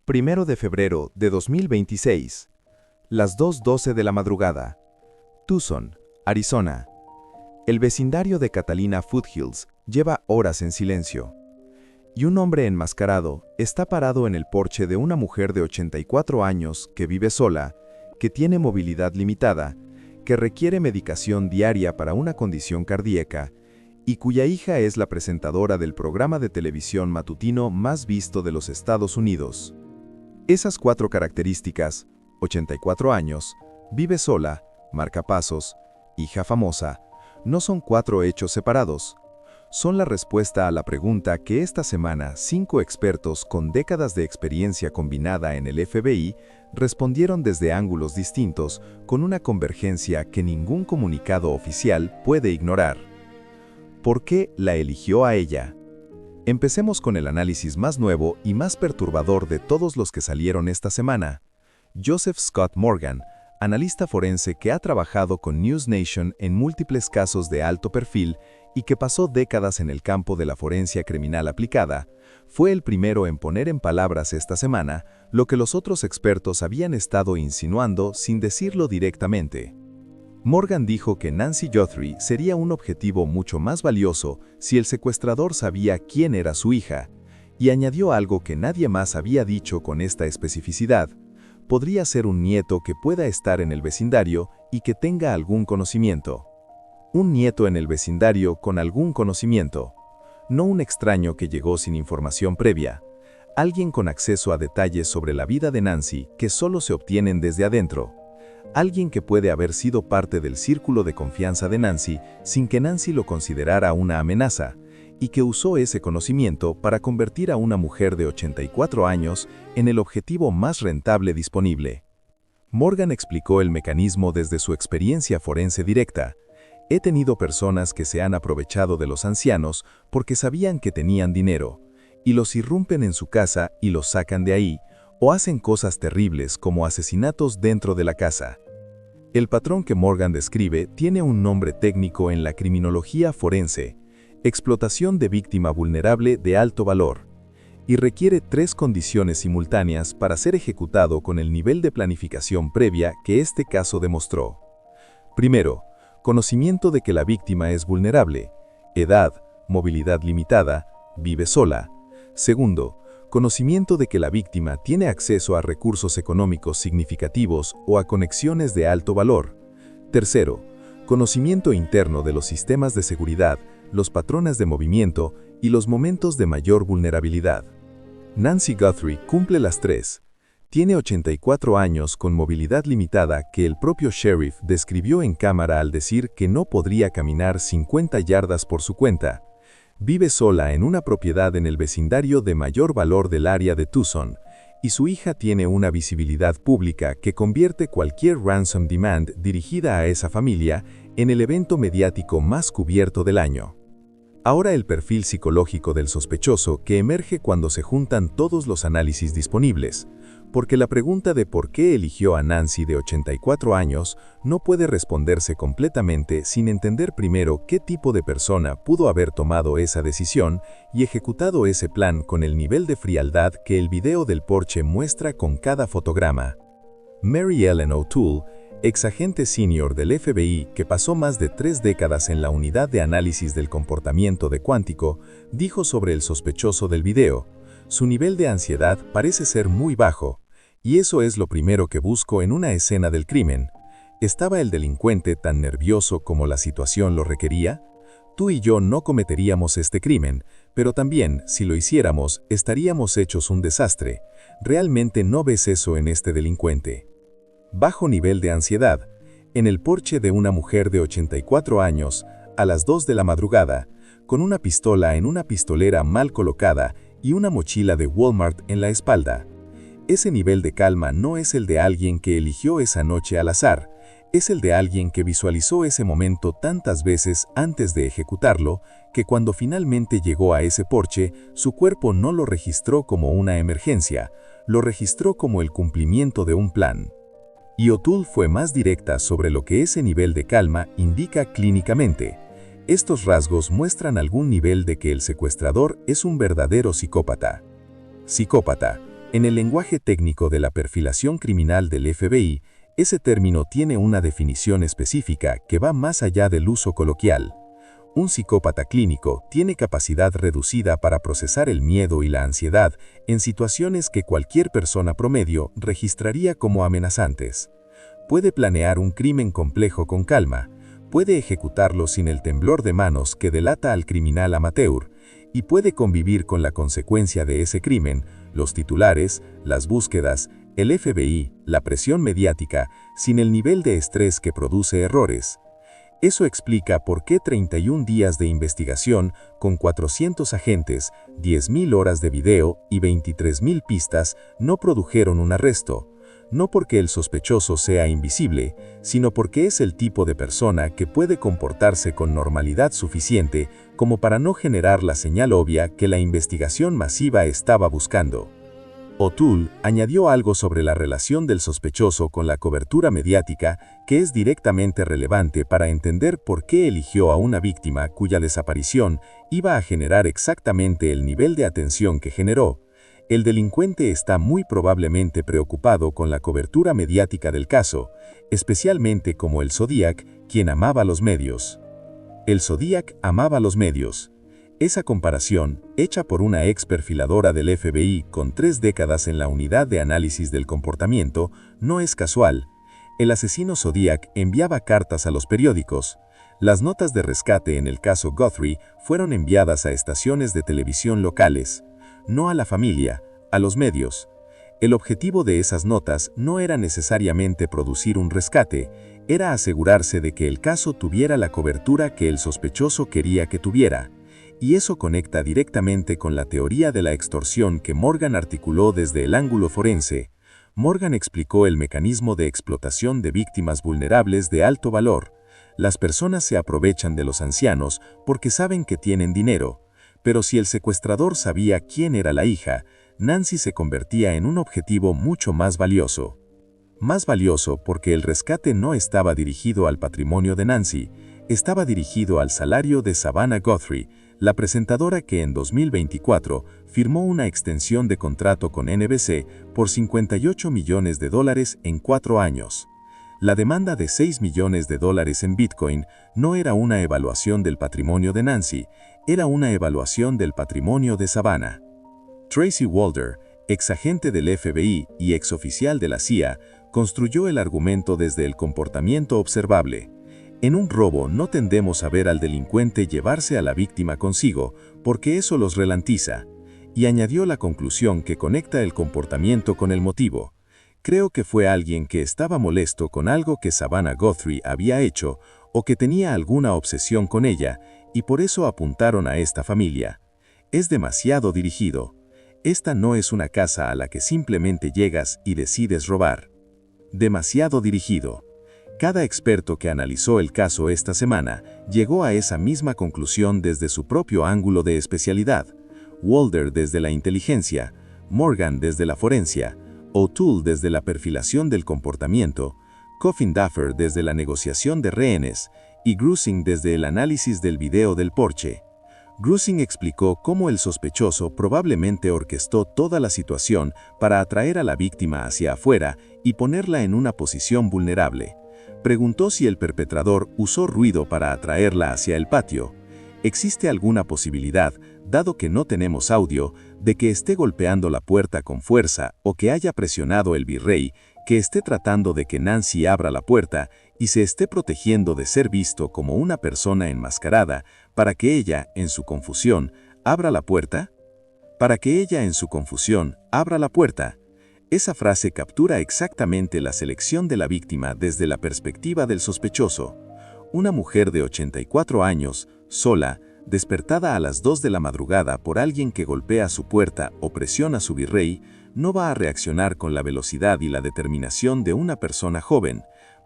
1 de febrero de 2026, las 2:12 de la madrugada, Tucson, Arizona. El vecindario de Catalina Foothills lleva horas en silencio. Y un hombre enmascarado está parado en el porche de una mujer de 84 años que vive sola, que tiene movilidad limitada, que requiere medicación diaria para una condición cardíaca y cuya hija es la presentadora del programa de televisión matutino más visto de los Estados Unidos. Esas 4 características, 84 años, vive sola, marcapasos, hija famosa, no son 4 hechos separados. Son la respuesta a la pregunta que esta semana 5 expertos con décadas de experiencia combinada en el FBI respondieron desde ángulos distintos con una convergencia que ningún comunicado oficial puede ignorar. ¿Por qué la eligió a ella? Empecemos con el análisis más nuevo y más perturbador de todos los que salieron esta semana. Joseph Scott Morgan, analista forense que ha trabajado con News Nation en múltiples casos de alto perfil y que pasó décadas en el campo de la forencia criminal aplicada, fue el primero en poner en palabras esta semana lo que los otros expertos habían estado insinuando sin decirlo directamente. Morgan dijo que Nancy Guthrie sería un objetivo mucho más valioso si el secuestrador sabía quién era su hija, y añadió algo que nadie más había dicho con esta especificidad. Podría ser un nieto que pueda estar en el vecindario y que tenga algún conocimiento. Un nieto en el vecindario con algún conocimiento. No un extraño que llegó sin información previa. Alguien con acceso a detalles sobre la vida de Nancy que solo se obtienen desde adentro. Alguien que puede haber sido parte del círculo de confianza de Nancy sin que Nancy lo considerara una amenaza, y que usó ese conocimiento para convertir a una mujer de 84 años en el objetivo más rentable disponible. Morgan explicó el mecanismo desde su experiencia forense directa. He tenido personas que se han aprovechado de los ancianos porque sabían que tenían dinero, y los irrumpen en su casa y los sacan de ahí, o hacen cosas terribles como asesinatos dentro de la casa. El patrón que Morgan describe tiene un nombre técnico en la criminología forense: explotación de víctima vulnerable de alto valor, y requiere 3 condiciones simultáneas para ser ejecutado con el nivel de planificación previa que este caso demostró. Primero, conocimiento de que la víctima es vulnerable, edad, movilidad limitada, vive sola. Segundo, conocimiento de que la víctima tiene acceso a recursos económicos significativos o a conexiones de alto valor. Tercero, conocimiento interno de los sistemas de seguridad, los patrones de movimiento y los momentos de mayor vulnerabilidad. Nancy Guthrie cumple las 3. Tiene 84 años con movilidad limitada que el propio sheriff describió en cámara al decir que no podría caminar 50 yardas por su cuenta. Vive sola en una propiedad en el vecindario de mayor valor del área de Tucson, y su hija tiene una visibilidad pública que convierte cualquier ransom demand dirigida a esa familia en el evento mediático más cubierto del año. Ahora el perfil psicológico del sospechoso que emerge cuando se juntan todos los análisis disponibles, porque la pregunta de por qué eligió a Nancy de 84 años no puede responderse completamente sin entender primero qué tipo de persona pudo haber tomado esa decisión y ejecutado ese plan con el nivel de frialdad que el video del porche muestra con cada fotograma. Mary Ellen O'Toole, exagente senior del FBI que pasó más de 3 décadas en la unidad de análisis del comportamiento de Cuántico, dijo sobre el sospechoso del video: su nivel de ansiedad parece ser muy bajo, y eso es lo primero que busco en una escena del crimen. ¿Estaba el delincuente tan nervioso como la situación lo requería? Tú y yo no cometeríamos este crimen, pero también, si lo hiciéramos, estaríamos hechos un desastre. ¿Realmente no ves eso en este delincuente? Bajo nivel de ansiedad. En el porche de una mujer de 84 años, a las 2 de la madrugada, con una pistola en una pistolera mal colocada y una mochila de Walmart en la espalda. Ese nivel de calma no es el de alguien que eligió esa noche al azar, es el de alguien que visualizó ese momento tantas veces antes de ejecutarlo, que cuando finalmente llegó a ese porche, su cuerpo no lo registró como una emergencia, lo registró como el cumplimiento de un plan. Y O'Toole fue más directa sobre lo que ese nivel de calma indica clínicamente. Estos rasgos muestran algún nivel de que el secuestrador es un verdadero psicópata. Psicópata, En el lenguaje técnico de la perfilación criminal del FBI, ese término tiene una definición específica que va más allá del uso coloquial. Un psicópata clínico tiene capacidad reducida para procesar el miedo y la ansiedad en situaciones que cualquier persona promedio registraría como amenazantes. Puede planear un crimen complejo con calma, puede ejecutarlo sin el temblor de manos que delata al criminal amateur, y puede convivir con la consecuencia de ese crimen, los titulares, las búsquedas, el FBI, la presión mediática, sin el nivel de estrés que produce errores. Eso explica por qué 31 días de investigación, con 400 agentes, 10.000 horas de video y 23.000 pistas, no produjeron un arresto. No porque el sospechoso sea invisible, sino porque es el tipo de persona que puede comportarse con normalidad suficiente como para no generar la señal obvia que la investigación masiva estaba buscando. O'Toole añadió algo sobre la relación del sospechoso con la cobertura mediática que es directamente relevante para entender por qué eligió a una víctima cuya desaparición iba a generar exactamente el nivel de atención que generó. El delincuente está muy probablemente preocupado con la cobertura mediática del caso, especialmente como el Zodiac, quien amaba los medios. El Zodiac amaba los medios. Esa comparación, hecha por una ex perfiladora del FBI con 3 décadas en la unidad de análisis del comportamiento, no es casual. El asesino Zodiac enviaba cartas a los periódicos. Las notas de rescate en el caso Guthrie fueron enviadas a estaciones de televisión locales. No a la familia, a los medios. El objetivo de esas notas no era necesariamente producir un rescate, era asegurarse de que el caso tuviera la cobertura que el sospechoso quería que tuviera. Y eso conecta directamente con la teoría de la extorsión que Morgan articuló desde el ángulo forense. Morgan explicó el mecanismo de explotación de víctimas vulnerables de alto valor. Las personas se aprovechan de los ancianos porque saben que tienen dinero. Pero si el secuestrador sabía quién era la hija, Nancy se convertía en un objetivo mucho más valioso. Más valioso porque el rescate no estaba dirigido al patrimonio de Nancy, estaba dirigido al salario de Savannah Guthrie, la presentadora que en 2024 firmó una extensión de contrato con NBC por $58 millones en 4 años. La demanda de $6 millones en Bitcoin no era una evaluación del patrimonio de Nancy, era una evaluación del patrimonio de Savannah. Tracy Walder, exagente del FBI y exoficial de la CIA, construyó el argumento desde el comportamiento observable. En un robo no tendemos a ver al delincuente llevarse a la víctima consigo, porque eso los ralentiza. Y añadió la conclusión que conecta el comportamiento con el motivo. Creo que fue alguien que estaba molesto con algo que Savannah Guthrie había hecho o que tenía alguna obsesión con ella, y por eso apuntaron a esta familia. Es demasiado dirigido. Esta no es una casa a la que simplemente llegas y decides robar. Demasiado dirigido. Cada experto que analizó el caso esta semana llegó a esa misma conclusión desde su propio ángulo de especialidad. Walder desde la inteligencia, Morgan desde la forencia, O'Toole desde la perfilación del comportamiento, Coffin Duffer desde la negociación de rehenes y Grusing desde el análisis del video del porche. Grusing explicó cómo el sospechoso probablemente orquestó toda la situación para atraer a la víctima hacia afuera y ponerla en una posición vulnerable. Preguntó si el perpetrador usó ruido para atraerla hacia el patio. ¿Existe alguna posibilidad, dado que no tenemos audio, de que esté golpeando la puerta con fuerza o que haya presionado el virrey, que esté tratando de que Nancy abra la puerta y se esté protegiendo de ser visto como una persona enmascarada para que ella, en su confusión, abra la puerta? Para que ella, en su confusión, abra la puerta. Esa frase captura exactamente la selección de la víctima desde la perspectiva del sospechoso. Una mujer de 84 años, sola, despertada a las 2 de la madrugada por alguien que golpea su puerta o presiona a su virrey, no va a reaccionar con la velocidad y la determinación de una persona joven,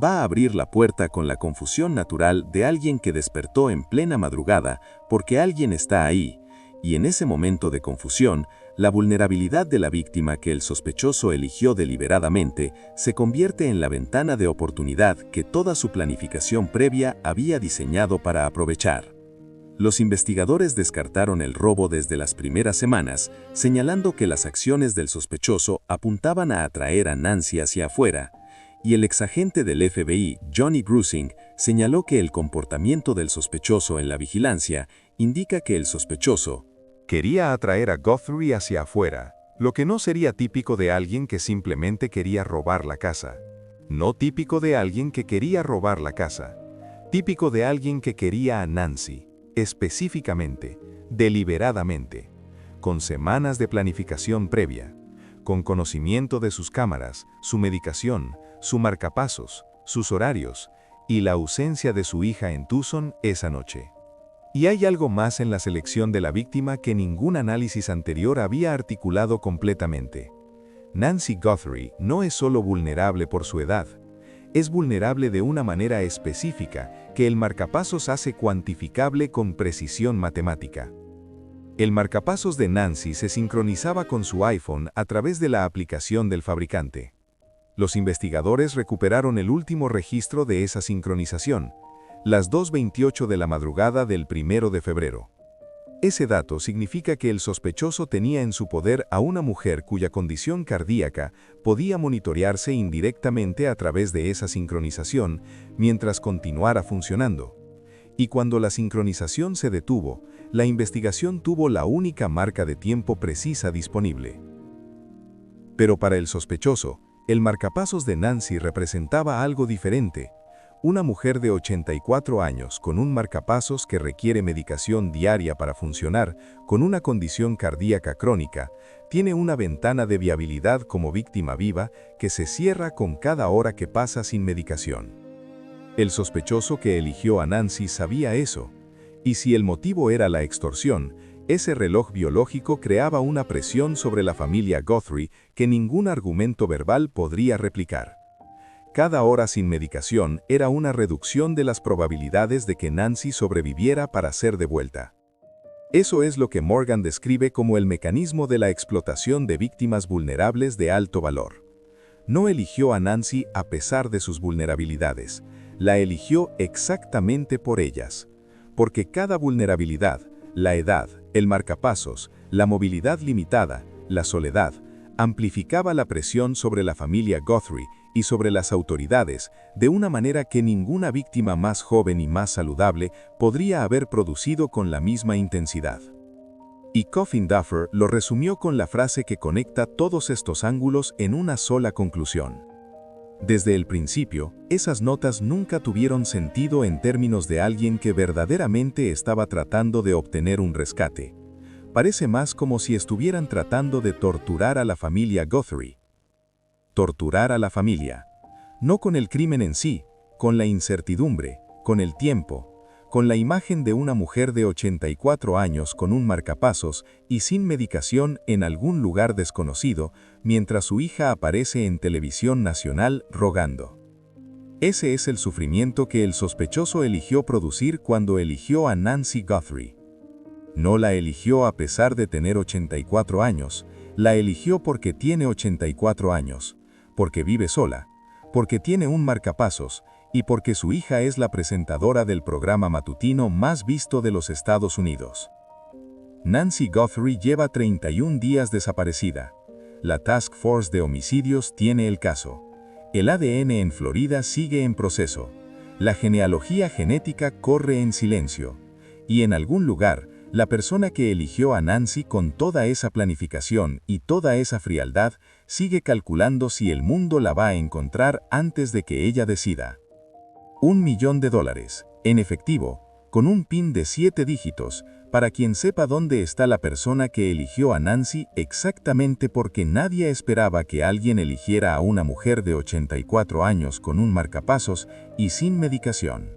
va a abrir la puerta con la confusión natural de alguien que despertó en plena madrugada porque alguien está ahí, y en ese momento de confusión, la vulnerabilidad de la víctima que el sospechoso eligió deliberadamente se convierte en la ventana de oportunidad que toda su planificación previa había diseñado para aprovechar. Los investigadores descartaron el robo desde las primeras semanas, señalando que las acciones del sospechoso apuntaban a atraer a Nancy hacia afuera, y el exagente del FBI, Johnny Grusing, señaló que el comportamiento del sospechoso en la vigilancia indica que el sospechoso quería atraer a Guthrie hacia afuera, lo que no sería típico de alguien que simplemente quería robar la casa. No típico de alguien que quería robar la casa. Típico de alguien que quería a Nancy, específicamente, deliberadamente, con semanas de planificación previa, con conocimiento de sus cámaras, su medicación, su marcapasos, sus horarios y la ausencia de su hija en Tucson esa noche. Y hay algo más en la selección de la víctima que ningún análisis anterior había articulado completamente. Nancy Guthrie no es solo vulnerable por su edad, es vulnerable de una manera específica que el marcapasos hace cuantificable con precisión matemática. El marcapasos de Nancy se sincronizaba con su iPhone a través de la aplicación del fabricante. Los investigadores recuperaron el último registro de esa sincronización, las 2:28 de la madrugada del 1 de febrero. Ese dato significa que el sospechoso tenía en su poder a una mujer cuya condición cardíaca podía monitorearse indirectamente a través de esa sincronización mientras continuara funcionando. Y cuando la sincronización se detuvo, la investigación tuvo la única marca de tiempo precisa disponible. Pero para el sospechoso, el marcapasos de Nancy representaba algo diferente. Una mujer de 84 años con un marcapasos que requiere medicación diaria para funcionar, con una condición cardíaca crónica, tiene una ventana de viabilidad como víctima viva que se cierra con cada hora que pasa sin medicación. El sospechoso que eligió a Nancy sabía eso, y si el motivo era la extorsión, ese reloj biológico creaba una presión sobre la familia Guthrie que ningún argumento verbal podría replicar. Cada hora sin medicación era una reducción de las probabilidades de que Nancy sobreviviera para ser devuelta. Eso es lo que Morgan describe como el mecanismo de la explotación de víctimas vulnerables de alto valor. No eligió a Nancy a pesar de sus vulnerabilidades, la eligió exactamente por ellas. Porque cada vulnerabilidad, la edad, el marcapasos, la movilidad limitada, la soledad, amplificaba la presión sobre la familia Guthrie y sobre las autoridades de una manera que ninguna víctima más joven y más saludable podría haber producido con la misma intensidad. Y Coffin Duffer lo resumió con la frase que conecta todos estos ángulos en una sola conclusión. Desde el principio, esas notas nunca tuvieron sentido en términos de alguien que verdaderamente estaba tratando de obtener un rescate. Parece más como si estuvieran tratando de torturar a la familia Guthrie. Torturar a la familia. No con el crimen en sí, con la incertidumbre, con el tiempo, con la imagen de una mujer de 84 años con un marcapasos y sin medicación en algún lugar desconocido, mientras su hija aparece en televisión nacional rogando. Ese es el sufrimiento que el sospechoso eligió producir cuando eligió a Nancy Guthrie. No la eligió a pesar de tener 84 años, la eligió porque tiene 84 años, porque vive sola, porque tiene un marcapasos y porque su hija es la presentadora del programa matutino más visto de los Estados Unidos. Nancy Guthrie lleva 31 días desaparecida. La Task Force de Homicidios tiene el caso. El ADN en Florida sigue en proceso. La genealogía genética corre en silencio. Y en algún lugar, la persona que eligió a Nancy con toda esa planificación y toda esa frialdad sigue calculando si el mundo la va a encontrar antes de que ella decida. $1 millón, en efectivo, con un PIN de 7 dígitos, para quien sepa dónde está la persona que eligió a Nancy exactamente porque nadie esperaba que alguien eligiera a una mujer de 84 años con un marcapasos y sin medicación.